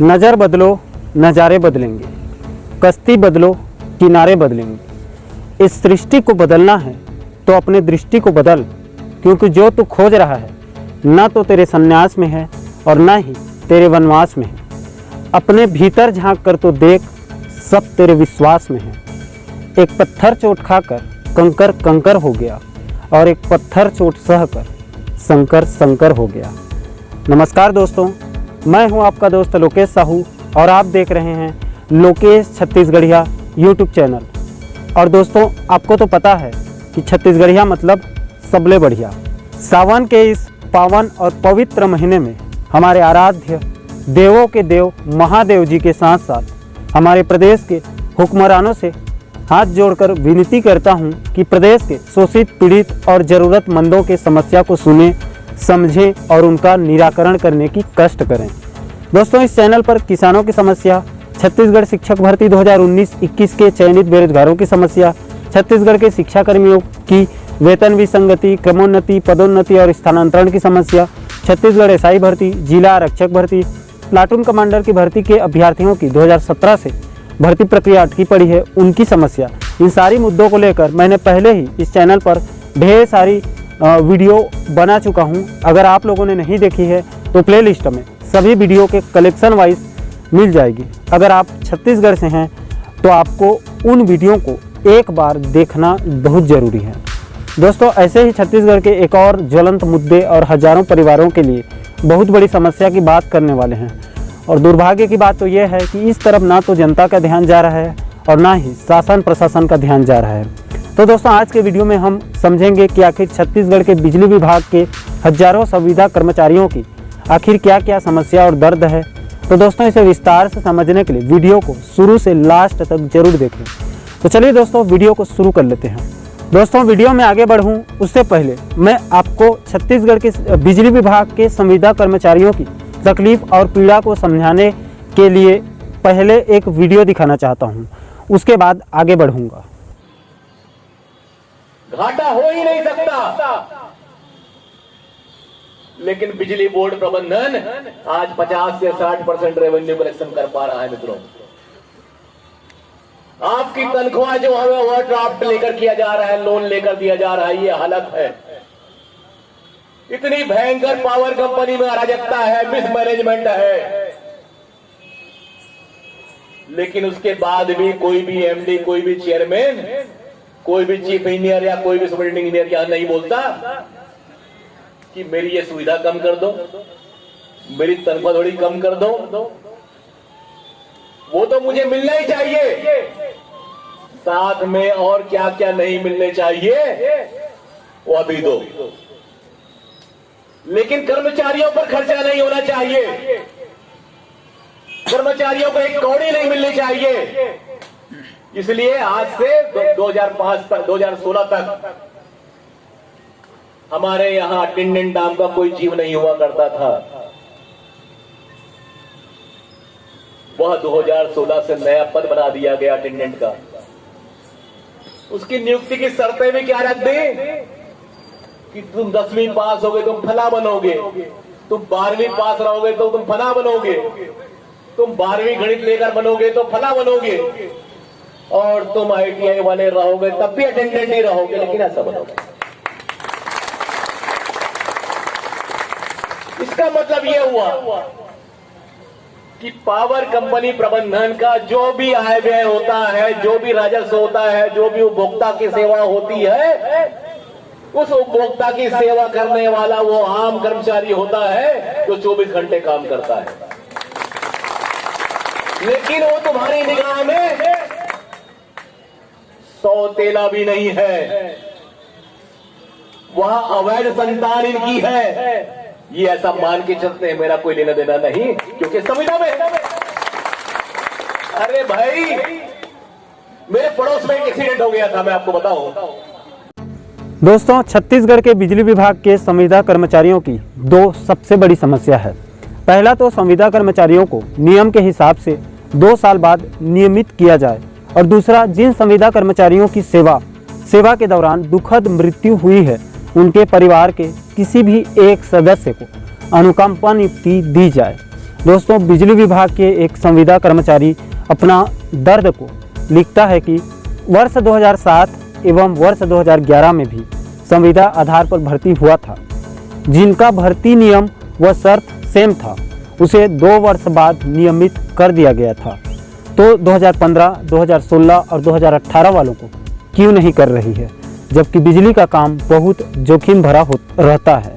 नज़र बदलो नज़ारे बदलेंगे, कश्ती बदलो किनारे बदलेंगे। इस सृष्टि को बदलना है तो अपने दृष्टि को बदल, क्योंकि जो तू खोज रहा है ना तो तेरे संन्यास में है और ना ही तेरे वनवास में है। अपने भीतर झांक कर तो देख, सब तेरे विश्वास में है। एक पत्थर चोट खाकर कंकर कंकर हो गया और एक पत्थर चोट सहकर शंकर शंकर हो गया। नमस्कार दोस्तों, मैं हूं आपका दोस्त लोकेश साहू और आप देख रहे हैं लोकेश छत्तीसगढ़िया यूट्यूब चैनल। और दोस्तों, आपको तो पता है कि छत्तीसगढ़िया मतलब सबले बढ़िया। सावन के इस पावन और पवित्र महीने में हमारे आराध्य देवों के देव महादेव जी के साथ साथ हमारे प्रदेश के हुक्मरानों से हाथ जोड़कर विनती करता हूं कि प्रदेश के शोषित, पीड़ित और ज़रूरतमंदों के समस्या को सुने, समझें और उनका निराकरण करने की कष्ट करें। दोस्तों, इस चैनल पर किसानों की समस्या, छत्तीसगढ़ शिक्षक भर्ती 2019-21 के चयनित बेरोजगारों की समस्या, छत्तीसगढ़ के शिक्षाकर्मियों की वेतन विसंगति, क्रमोन्नति, पदोन्नति और स्थानांतरण की समस्या, छत्तीसगढ़ एसआई भर्ती, जिला आरक्षक भर्ती, प्लाटून कमांडर की भर्ती के अभ्यर्थियों की 2017 से भर्ती प्रक्रिया अटकी पड़ी है, उनकी समस्या, इन सारी मुद्दों को लेकर मैंने पहले ही इस चैनल पर ढेर सारी वीडियो बना चुका हूं। अगर आप लोगों ने नहीं देखी है तो प्लेलिस्ट में सभी वीडियो के कलेक्शन वाइज मिल जाएगी। अगर आप छत्तीसगढ़ से हैं तो आपको उन वीडियो को एक बार देखना बहुत ज़रूरी है। दोस्तों, ऐसे ही छत्तीसगढ़ के एक और ज्वलंत मुद्दे और हजारों परिवारों के लिए बहुत बड़ी समस्या की बात करने वाले हैं। और दुर्भाग्य की बात तो यह है कि इस तरफ ना तो जनता का ध्यान जा रहा है और ना ही शासन प्रशासन का ध्यान जा रहा है। तो दोस्तों, आज के वीडियो में हम समझेंगे कि आखिर छत्तीसगढ़ के बिजली विभाग के हजारों संविदा कर्मचारियों की आखिर क्या क्या समस्या और दर्द है। तो दोस्तों, इसे विस्तार से समझने के लिए वीडियो को शुरू से लास्ट तक जरूर देखें। तो चलिए दोस्तों, वीडियो को शुरू कर लेते हैं। दोस्तों, वीडियो में आगे बढ़ूं उससे पहले मैं आपको छत्तीसगढ़ के बिजली विभाग के संविदा कर्मचारियों की तकलीफ और पीड़ा को समझाने के लिए पहले एक वीडियो दिखाना चाहता हूं, उसके बाद आगे बढ़ूंगा। घाटा हो ही नहीं सकता, लेकिन बिजली बोर्ड प्रबंधन आज 50 से 60% रेवेन्यू कलेक्शन कर पा रहा है। मित्रों, आपकी तनख्वाह जो है ओवरड्राफ्ट लेकर किया जा रहा है, लोन लेकर दिया जा रहा है, ये हालत है। इतनी भयंकर पावर कंपनी में अराजकता है, मिसमैनेजमेंट है, लेकिन उसके बाद भी कोई भी एमडी, कोई भी चेयरमैन, कोई भी चीफ इंजीनियर या कोई भी सुपरिटेंडिंग इंजीनियर यहां नहीं बोलता कि मेरी ये सुविधा कम कर दो, मेरी तनख्वाह थोड़ी कम कर दो, वो तो मुझे मिलना ही चाहिए, साथ में और क्या क्या नहीं मिलने चाहिए वो अभी दो, लेकिन कर्मचारियों पर खर्चा नहीं होना चाहिए, कर्मचारियों को एक कौड़ी नहीं मिलनी चाहिए। इसलिए आज से 2016 तक हमारे यहां अटेंडेंट नाम का कोई जीव नहीं हुआ करता था। वह 2016 से नया पद बना दिया गया अटेंडेंट का। उसकी नियुक्ति की शर्तें भी क्या रख दी कि तुम 10वीं पास होगे तुम फला बनोगे, तुम 12वीं पास रहोगे तो तुम फला बनोगे, तुम 12वीं गणित लेकर बनोगे तो फला बनोगे, और तुम आईटीआई वाले रहोगे तब भी अटेंडेंट ही रहोगे, लेकिन ऐसा बनोगे। इसका मतलब यह हुआ कि पावर कंपनी प्रबंधन का जो भी आय व्यय होता है, जो भी राजस्व होता है, जो भी उपभोक्ता की सेवा होती है, उस उपभोक्ता की सेवा करने वाला वो आम कर्मचारी होता है जो 24 घंटे काम करता है। लेकिन वो तुम्हारी निगाह में सौतेला भी नहीं है, वह अवैध संतान इनकी है, ये ऐसा मान के चलते हैं। मेरा कोई लेना देना नहीं, क्योंकि संविधा में। अरे भाई, मेरे पड़ोस में एक एक्सीडेंट हो गया था, मैं आपको बताऊं। दोस्तों, छत्तीसगढ़ के बिजली विभाग के संविदा कर्मचारियों की दो सबसे बड़ी समस्या है। पहला तो संविदा कर्मचारियों को नियम के हिसाब से 2 साल बाद नियमित किया जाए, और दूसरा, जिन संविदा कर्मचारियों की सेवा के दौरान दुखद मृत्यु हुई है, उनके परिवार के किसी भी एक सदस्य को अनुकंपा नियुक्ति दी जाए। दोस्तों, बिजली विभाग के एक संविदा कर्मचारी अपना दर्द को लिखता है कि वर्ष 2007 एवं वर्ष 2011 में भी संविदा आधार पर भर्ती हुआ था। जिनका भर्ती नियम व शर्त सेम था, उसे 2 वर्ष बाद नियमित कर दिया गया था। तो 2015, 2016 और 2018 वालों को क्यों नहीं कर रही है, जबकि बिजली का काम बहुत जोखिम भरा रहता है।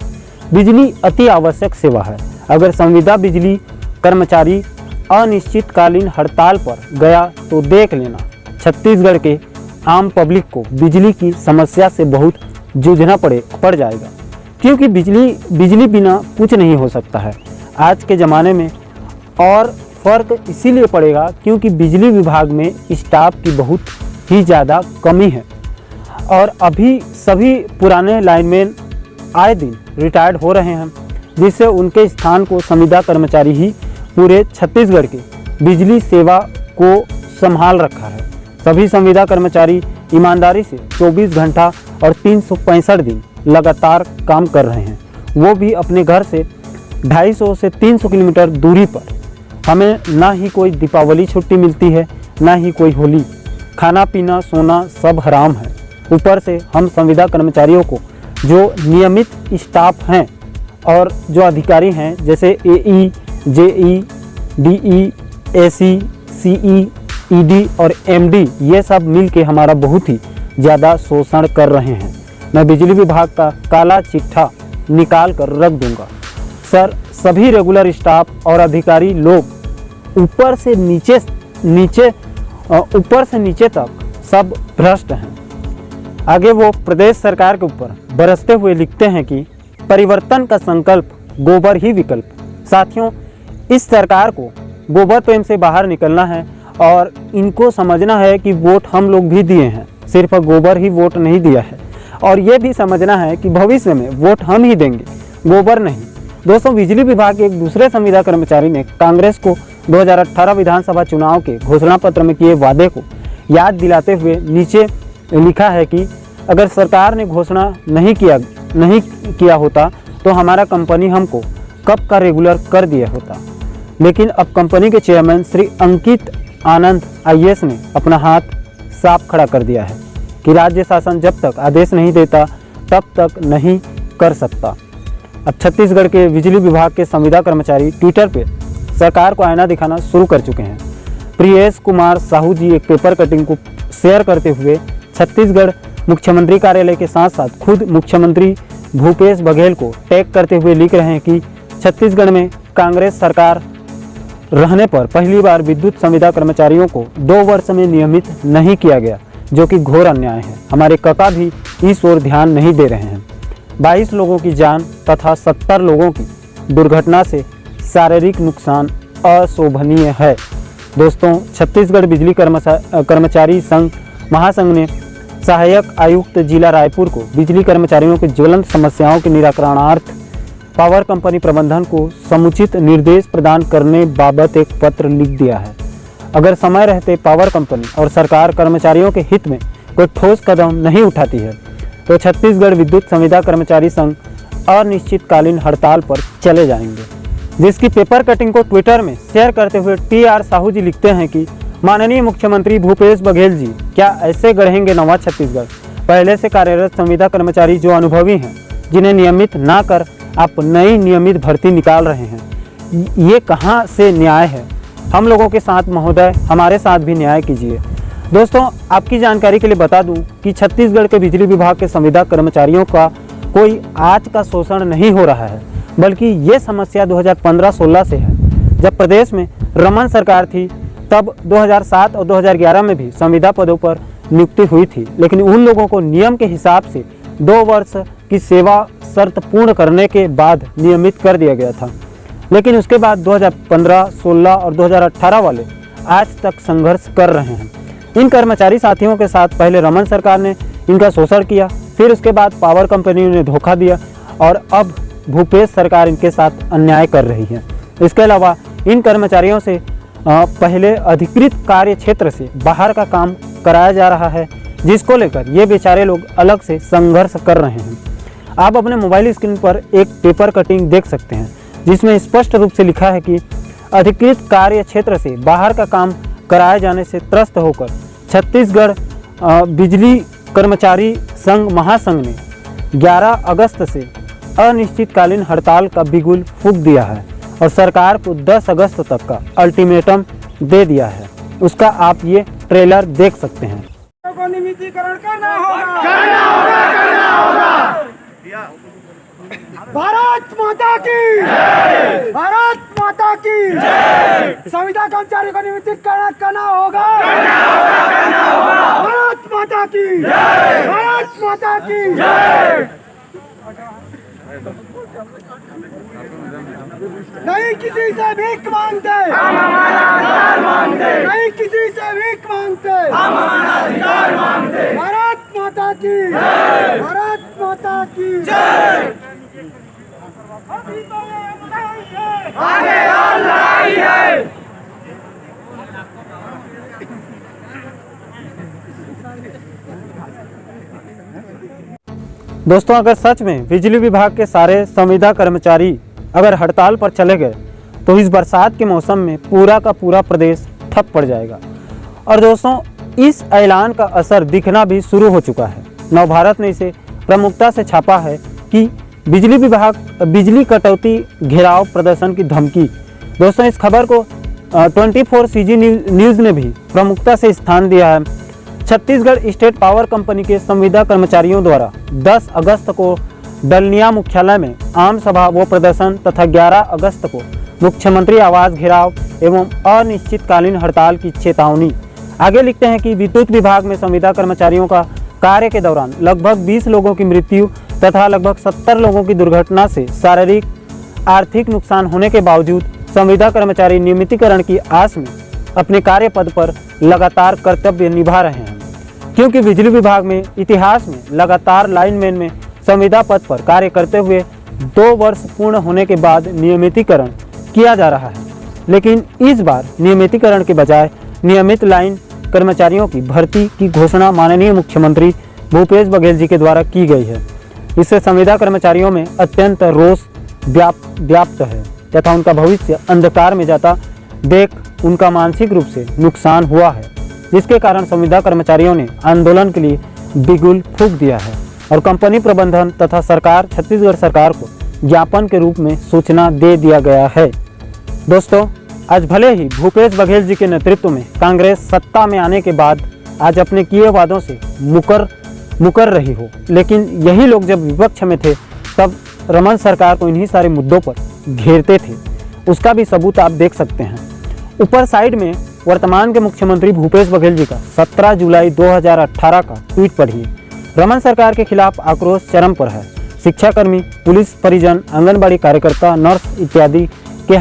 बिजली अति आवश्यक सेवा है। अगर संविदा बिजली कर्मचारी अनिश्चितकालीन हड़ताल पर गया तो देख लेना, छत्तीसगढ़ के आम पब्लिक को बिजली की समस्या से बहुत जूझना पड़ जाएगा, क्योंकि बिजली बिना कुछ नहीं हो सकता है आज के ज़माने में। और फ़र्क इसीलिए पड़ेगा क्योंकि बिजली विभाग में स्टाफ की बहुत ही ज़्यादा कमी है और अभी सभी पुराने लाइनमैन आए दिन रिटायर्ड हो रहे हैं, जिससे उनके स्थान को संविदा कर्मचारी ही पूरे छत्तीसगढ़ के बिजली सेवा को संभाल रखा है। सभी संविदा कर्मचारी ईमानदारी से 24 घंटा और 365 दिन लगातार काम कर रहे हैं, वो भी अपने घर से 250 से 300 किलोमीटर दूरी पर। हमें ना ही कोई दीपावली छुट्टी मिलती है, ना ही कोई होली। खाना पीना सोना सब हराम है। ऊपर से हम संविदा कर्मचारियों को जो नियमित स्टाफ हैं और जो अधिकारी हैं, जैसे AE, JE, DE, AC, CE, ED और MD, ये सब मिल के हमारा बहुत ही ज़्यादा शोषण कर रहे हैं। मैं बिजली विभाग का काला चिट्ठा निकाल कर रख दूंगा। सर, सभी रेगुलर स्टाफ और अधिकारी लोग ऊपर से नीचे तक सब भ्रष्ट हैं। आगे वो प्रदेश सरकार के ऊपर बरसते हुए लिखते हैं कि परिवर्तन का संकल्प, गोबर ही विकल्प। साथियों, इस सरकार को गोबर प्रेम से बाहर निकलना है और इनको समझना है कि वोट हम लोग भी दिए हैं, सिर्फ गोबर ही वोट नहीं दिया है। और ये भी समझना है कि भविष्य में वोट हम ही देंगे, गोबर नहीं। दोस्तों, बिजली विभाग के एक दूसरे संविदा कर्मचारी ने कांग्रेस को 2018 विधानसभा चुनाव के घोषणा पत्र में किए वादे को याद दिलाते हुए नीचे लिखा है कि अगर सरकार ने घोषणा नहीं किया होता तो हमारा कंपनी हमको कब का रेगुलर कर दिया होता। लेकिन अब कंपनी के चेयरमैन श्री अंकित आनंद IAS ने अपना हाथ साफ खड़ा कर दिया है कि राज्य शासन जब तक आदेश नहीं देता तब तक नहीं कर सकता। अब छत्तीसगढ़ के बिजली विभाग के संविदा कर्मचारी ट्विटर पे सरकार को आईना दिखाना शुरू कर चुके हैं। प्रियेश कुमार साहू जी एक पेपर कटिंग को शेयर करते हुए छत्तीसगढ़ मुख्यमंत्री कार्यालय के साथ साथ खुद मुख्यमंत्री भूपेश बघेल को टैग करते हुए लिख रहे हैं कि छत्तीसगढ़ में कांग्रेस सरकार रहने पर पहली बार विद्युत संविदा कर्मचारियों को 2 वर्ष में नियमित नहीं किया गया, जो कि घोर अन्याय है। हमारे काका भी इस ओर ध्यान नहीं दे रहे हैं। 22 लोगों की जान तथा 70 लोगों की दुर्घटना से शारीरिक नुकसान अशोभनीय है। दोस्तों, छत्तीसगढ़ बिजली कर्मचारी संघ महासंघ ने सहायक आयुक्त जिला रायपुर को बिजली कर्मचारियों की ज्वलंत समस्याओं के निराकरणार्थ पावर कंपनी प्रबंधन को समुचित निर्देश प्रदान करने बाबत एक पत्र लिख दिया है। अगर समय रहते पावर कंपनी और सरकार कर्मचारियों के हित में कोई ठोस कदम नहीं उठाती है तो छत्तीसगढ़ विद्युत संविदा कर्मचारी संघ अनिश्चितकालीन हड़ताल पर चले जाएंगे। जिसकी पेपर कटिंग को ट्विटर में शेयर करते हुए TR साहू जी लिखते हैं कि माननीय मुख्यमंत्री भूपेश बघेल जी, क्या ऐसे गढ़ेंगे नवा छत्तीसगढ़? पहले से कार्यरत संविदा कर्मचारी जो अनुभवी हैं, जिन्हें नियमित ना कर आप नई नियमित भर्ती निकाल रहे हैं, ये कहाँ से न्याय है? हम लोगों के साथ महोदय, हमारे साथ भी न्याय कीजिए। दोस्तों, आपकी जानकारी के लिए बता दूं कि छत्तीसगढ़ के बिजली विभाग के संविदा कर्मचारियों का कोई आज का शोषण नहीं हो रहा है, बल्कि ये समस्या 2015-16 से है। जब प्रदेश में रमन सरकार थी तब 2007 और 2011 में भी संविदा पदों पर नियुक्ति हुई थी, लेकिन उन लोगों को नियम के हिसाब से 2 वर्ष की सेवा शर्त पूर्ण करने के बाद नियमित कर दिया गया था। लेकिन उसके बाद 2015, 16 और 2018 वाले आज तक संघर्ष कर रहे हैं। इन कर्मचारी साथियों के साथ पहले रमन सरकार ने इनका शोषण किया, फिर उसके बाद पावर कंपनियों ने धोखा दिया और अब भूपेश सरकार इनके साथ अन्याय कर रही है। इसके अलावा इन कर्मचारियों से पहले अधिकृत कार्य क्षेत्र से बाहर का काम कराया जा रहा है, जिसको लेकर ये बेचारे लोग अलग से संघर्ष कर रहे हैं। आप अपने मोबाइल स्क्रीन पर एक पेपर कटिंग देख सकते हैं, जिसमें स्पष्ट रूप से लिखा है कि अधिकृत कार्य क्षेत्र से बाहर का काम कराए जाने से त्रस्त होकर छत्तीसगढ़ बिजली कर्मचारी संघ महासंघ ने 11 अगस्त से अनिश्चितकालीन हड़ताल का बिगुल फूंक दिया है और सरकार को 10 अगस्त तक का अल्टीमेटम दे दिया है। उसका आप ये ट्रेलर देख सकते हैं। को नियमितीकरण करना होगा। भारत माता की भारत माता की संविदा कर्मचारी को नियमितीकरण करना होगा। भारत माता की भारत माता की नहीं किसी से भीख मांगते, नहीं किसी से भीख मांगते, भारत माता की भारत माता की आगे और लड़ाई है। दोस्तों, अगर सच में बिजली विभाग के सारे संविदा कर्मचारी अगर हड़ताल पर चले गए तो इस बरसात के मौसम में पूरा का पूरा प्रदेश ठप पड़ जाएगा। और दोस्तों, इस ऐलान का असर दिखना भी शुरू हो चुका है। नवभारत ने इसे प्रमुखता से छापा है कि बिजली विभाग बिजली कटौती घेराव प्रदर्शन की धमकी। दोस्तों, इस खबर को 24CG न्यूज़ ने भी प्रमुखता से स्थान दिया है। छत्तीसगढ़ स्टेट पावर कंपनी के संविदा कर्मचारियों द्वारा 10 अगस्त को डलनिया मुख्यालय में आम सभा व प्रदर्शन तथा 11 अगस्त को मुख्यमंत्री आवास घेराव एवं अनिश्चितकालीन हड़ताल की चेतावनी। आगे लिखते हैं कि विद्युत विभाग में संविदा कर्मचारियों का कार्य के दौरान लगभग 20 लोगों की मृत्यु तथा लगभग 70 लोगों की दुर्घटना से शारीरिक आर्थिक नुकसान होने के बावजूद संविदा कर्मचारी नियमितीकरण की आस में अपने कार्य पद पर लगातार कर्तव्य निभा रहे हैं, क्योंकि बिजली विभाग में इतिहास में लगातार लाइनमैन में संविदा पद पर कार्य करते हुए 2 वर्ष पूर्ण होने के बाद नियमितीकरण किया जा रहा है। लेकिन इस बार नियमितीकरण के बजाय नियमित लाइन कर्मचारियों की भर्ती की घोषणा माननीय मुख्यमंत्री भूपेश बघेल जी के द्वारा की गई है। इससे संविदा कर्मचारियों में अत्यंत रोष व्याप्त है तथा उनका भविष्य अंधकार में जाता देख उनका मानसिक रूप से नुकसान हुआ है, जिसके कारण संविदा कर्मचारियों ने आंदोलन के लिए बिगुल फूंक दिया है और कंपनी प्रबंधन तथा सरकार छत्तीसगढ़ सरकार को ज्ञापन के रूप में सूचना दे दिया गया है। दोस्तों, आज भले ही भूपेश बघेल जी के नेतृत्व में कांग्रेस सत्ता में आने के बाद आज अपने किए वादों से मुकर रही हो, लेकिन यही लोग जब विपक्ष में थे तब रमन सरकार को इन्हीं सारे मुद्दों पर घेरते थे। उसका भी सबूत आप देख सकते हैं। ऊपर साइड में वर्तमान के मुख्यमंत्री भूपेश बघेल जी का 17 जुलाई 2018 का ट्वीट पढ़िए। रमन सरकार के खिलाफ आक्रोश चरम पर है। शिक्षाकर्मी, पुलिस परिजन, आंगनबाड़ी कार्यकर्ता, नर्स इत्यादि के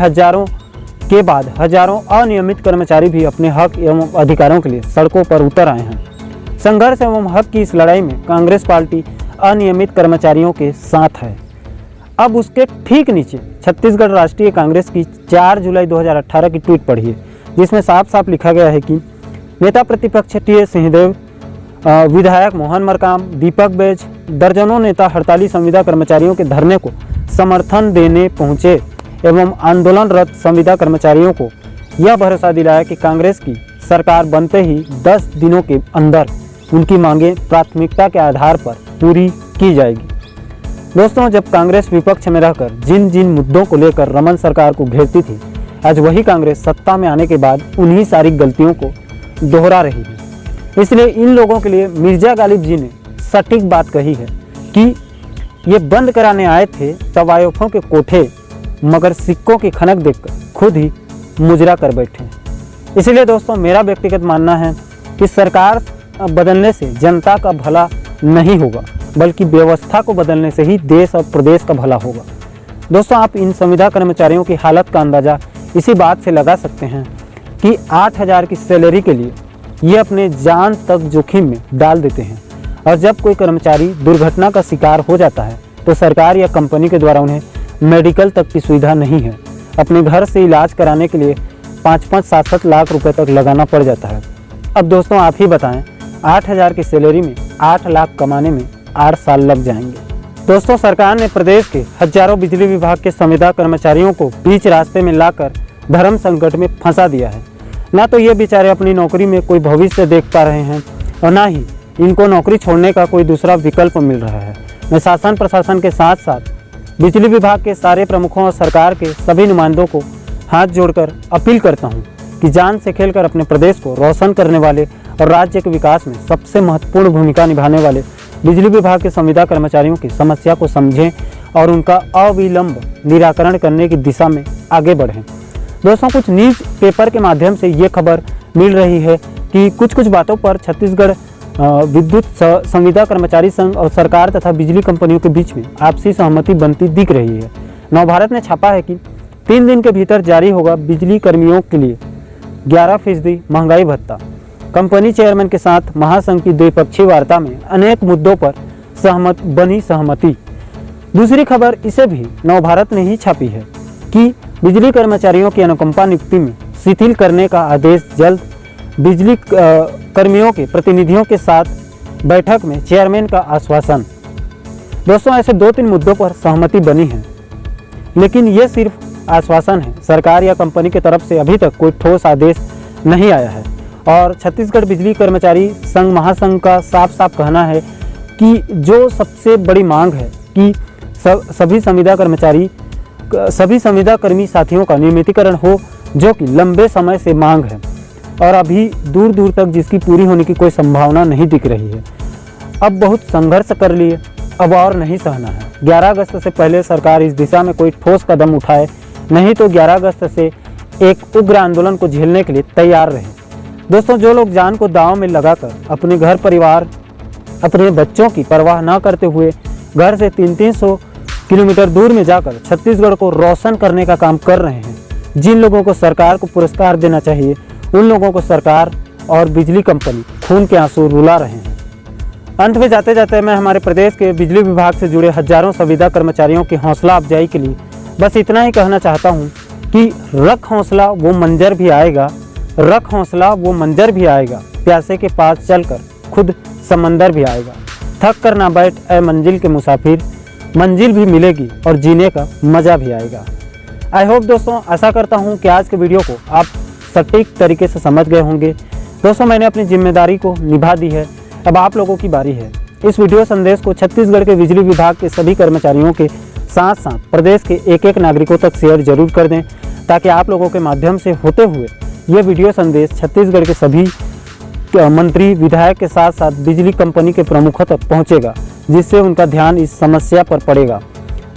हजारों अनियमित कर्मचारी भी अपने हक एवं अधिकारों के लिए सड़कों पर उतर आए हैं। संघर्ष एवं हक की इस लड़ाई में कांग्रेस पार्टी अनियमित कर्मचारियों के साथ है। अब उसके ठीक नीचे छत्तीसगढ़ राष्ट्रीय कांग्रेस की 4 जुलाई 2018 की ट्वीट पढ़िए, जिसमें साफ साफ लिखा गया है कि नेता प्रतिपक्ष टी सिंहदेव, विधायक मोहन मरकाम, दीपक बैज, दर्जनों नेता हड़ताली संविदा कर्मचारियों के धरने को समर्थन देने पहुंचे एवं आंदोलनरत संविदा कर्मचारियों को यह भरोसा दिलाया कि कांग्रेस की सरकार बनते ही 10 दिनों के अंदर उनकी मांगें प्राथमिकता के आधार पर पूरी की जाएगी। दोस्तों, जब कांग्रेस विपक्ष में रहकर जिन जिन मुद्दों को लेकर रमन सरकार को घेरती थी, आज वही कांग्रेस सत्ता में आने के बाद उन्हीं सारी गलतियों को दोहरा रही है। इसलिए इन लोगों के लिए मिर्जा गालिब जी ने सटीक बात कही है कि ये बंद कराने आए थे तवायफों के कोठे, मगर सिक्कों की खनक देखकर खुद ही मुजरा कर बैठे। इसलिए दोस्तों, मेरा व्यक्तिगत मानना है कि सरकार बदलने से जनता का भला नहीं होगा, बल्कि व्यवस्था को बदलने से ही देश और प्रदेश का भला होगा। दोस्तों, आप इन संविदा कर्मचारियों की हालत का अंदाज़ा इसी बात से लगा सकते हैं कि 8,000 की सैलरी के लिए ये अपने जान तक जोखिम में डाल देते हैं। और जब कोई कर्मचारी दुर्घटना का शिकार हो जाता है तो सरकार या कंपनी के द्वारा उन्हें मेडिकल तक की सुविधा नहीं है। अपने घर से इलाज कराने के लिए 5-5, 7-7 लाख रुपए तक लगाना पड़ जाता है। अब दोस्तों, आप ही बताएं, 8,000 की सैलरी में 8 लाख कमाने में 8 साल लग जाएंगे। दोस्तों, सरकार ने प्रदेश के हजारों बिजली विभाग के संविदा कर्मचारियों को बीच रास्ते में लाकर धर्म संकट में फंसा दिया है। ना तो ये बेचारे अपनी नौकरी में कोई भविष्य देख पा रहे हैं और ना ही इनको नौकरी छोड़ने का कोई दूसरा विकल्प मिल रहा है। मैं शासन प्रशासन के साथ साथ बिजली विभाग के सारे प्रमुखों और सरकार के सभी नुमाइंदों को हाथ जोड़कर अपील करता हूं कि जान से खेलकर अपने प्रदेश को रोशन करने वाले और राज्य के विकास में सबसे महत्वपूर्ण भूमिका निभाने वाले बिजली विभाग के संविदा कर्मचारियों की समस्या को समझें और उनका अविलंब निराकरण करने की दिशा में आगे बढ़ें। दोस्तों, कुछ न्यूज़ पेपर के माध्यम से ये खबर मिल रही है कि कुछ बातों पर छत्तीसगढ़ विद्युत संविदा कर्मचारी संघ और सरकार तथा बिजली कंपनियों के बीच में आपसी सहमति बनती दिख रही है। नवभारत ने छापा है कि 3 दिन के भीतर जारी होगा बिजली कर्मियों के लिए 11% महंगाई भत्ता। कंपनी चेयरमैन के साथ महासंघ की द्विपक्षीय वार्ता में अनेक मुद्दों पर सहमति। दूसरी खबर इसे भी नवभारत ने ही छापी है कि बिजली कर्मचारियों की अनुकंपा नियुक्ति में शिथिल करने का आदेश जल्द। बिजली कर्मियों के प्रतिनिधियों के साथ बैठक में चेयरमैन का आश्वासन। दोस्तों, ऐसे 2-3 मुद्दों पर सहमति बनी है, लेकिन ये सिर्फ आश्वासन है। सरकार या कंपनी की तरफ से अभी तक कोई ठोस आदेश नहीं आया है और छत्तीसगढ़ बिजली कर्मचारी संघ महासंघ का साफ साफ कहना है कि जो सबसे बड़ी मांग है कि सभी संविदा कर्मी साथियों का नियमितीकरण हो, जो कि लंबे समय से मांग है और अभी दूर दूर तक जिसकी पूरी होने की कोई संभावना नहीं दिख रही है। अब बहुत संघर्ष कर लिए, अब और नहीं सहना है। 11 अगस्त से पहले सरकार इस दिशा में कोई ठोस कदम उठाए, नहीं तो 11 अगस्त से एक उग्र आंदोलन को झेलने के लिए तैयार रहे। दोस्तों, जो लोग जान को दांव में लगाकर अपने घर परिवार, अपने बच्चों की परवाह न करते हुए घर से 300-300 किलोमीटर दूर में जाकर छत्तीसगढ़ को रोशन करने का काम कर रहे हैं, जिन लोगों को सरकार को पुरस्कार देना चाहिए, उन लोगों को सरकार और बिजली कंपनी खून के आंसू रुला रहे हैं। अंत में जाते जाते मैं हमारे प्रदेश के बिजली विभाग से जुड़े हजारों संविदा कर्मचारियों की हौसला अफजाई के लिए बस इतना ही कहना चाहता हूं कि रख हौसला वो मंजर भी आएगा, रख हौसला वो मंजर भी आएगा, प्यासे के पास चलकर खुद समंदर भी आएगा। थक कर ना बैठ ऐ मंजिल के मुसाफिर, मंजिल भी मिलेगी और जीने का मज़ा भी आएगा। आई होप दोस्तों, आशा करता हूँ कि आज के वीडियो को आप सटीक तरीके से समझ गए होंगे। दोस्तों, मैंने अपनी जिम्मेदारी को निभा दी है, अब आप लोगों की बारी है। इस वीडियो संदेश को छत्तीसगढ़ के बिजली विभाग के सभी कर्मचारियों के साथ साथ प्रदेश के एक नागरिकों तक शेयर जरूर कर दें, ताकि आप लोगों के माध्यम से होते हुए ये वीडियो संदेश छत्तीसगढ़ के सभी मंत्री, विधायक के साथ साथ बिजली कंपनी के प्रमुखों तक पहुँचेगा, जिससे उनका ध्यान इस समस्या पर पड़ेगा,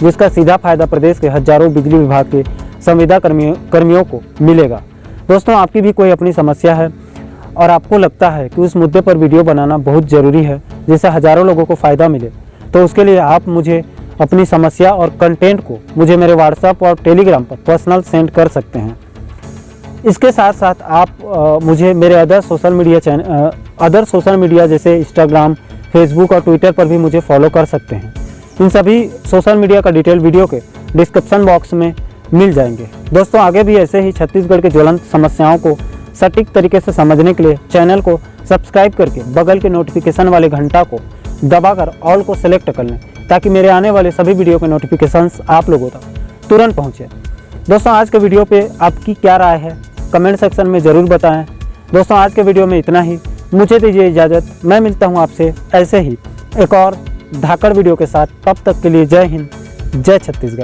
जिसका सीधा फायदा प्रदेश के हजारों बिजली विभाग के संविदा कर्मियों को मिलेगा। दोस्तों, आपकी भी कोई अपनी समस्या है और आपको लगता है कि उस मुद्दे पर वीडियो बनाना बहुत ज़रूरी है, जिससे हजारों लोगों को फ़ायदा मिले, तो उसके लिए आप मुझे अपनी समस्या और कंटेंट को मुझे मेरे व्हाट्सएप और टेलीग्राम पर पर्सनल सेंड कर सकते हैं। इसके साथ साथ आप मुझे मेरे अदर सोशल मीडिया जैसे इंस्टाग्राम, फेसबुक और ट्विटर पर भी मुझे फॉलो कर सकते हैं। इन सभी सोशल मीडिया का डिटेल वीडियो के डिस्क्रिप्शन बॉक्स में मिल जाएंगे। दोस्तों, आगे भी ऐसे ही छत्तीसगढ़ के ज्वलंत समस्याओं को सटीक तरीके से समझने के लिए चैनल को सब्सक्राइब करके बगल के नोटिफिकेशन वाले घंटा को दबाकर ऑल को सेलेक्ट कर लें, ताकि मेरे आने वाले सभी वीडियो के नोटिफिकेशंस आप लोगों तक तुरंत पहुँचे। दोस्तों, आज के वीडियो पे आपकी क्या राय है कमेंट सेक्शन में ज़रूर बताएं। दोस्तों, आज के वीडियो में इतना ही। मुझे दीजिए इजाज़त। मैं मिलता हूँ आपसे ऐसे ही एक और धाकड़ वीडियो के साथ। तब तक के लिए जय हिंद, जय छत्तीसगढ़।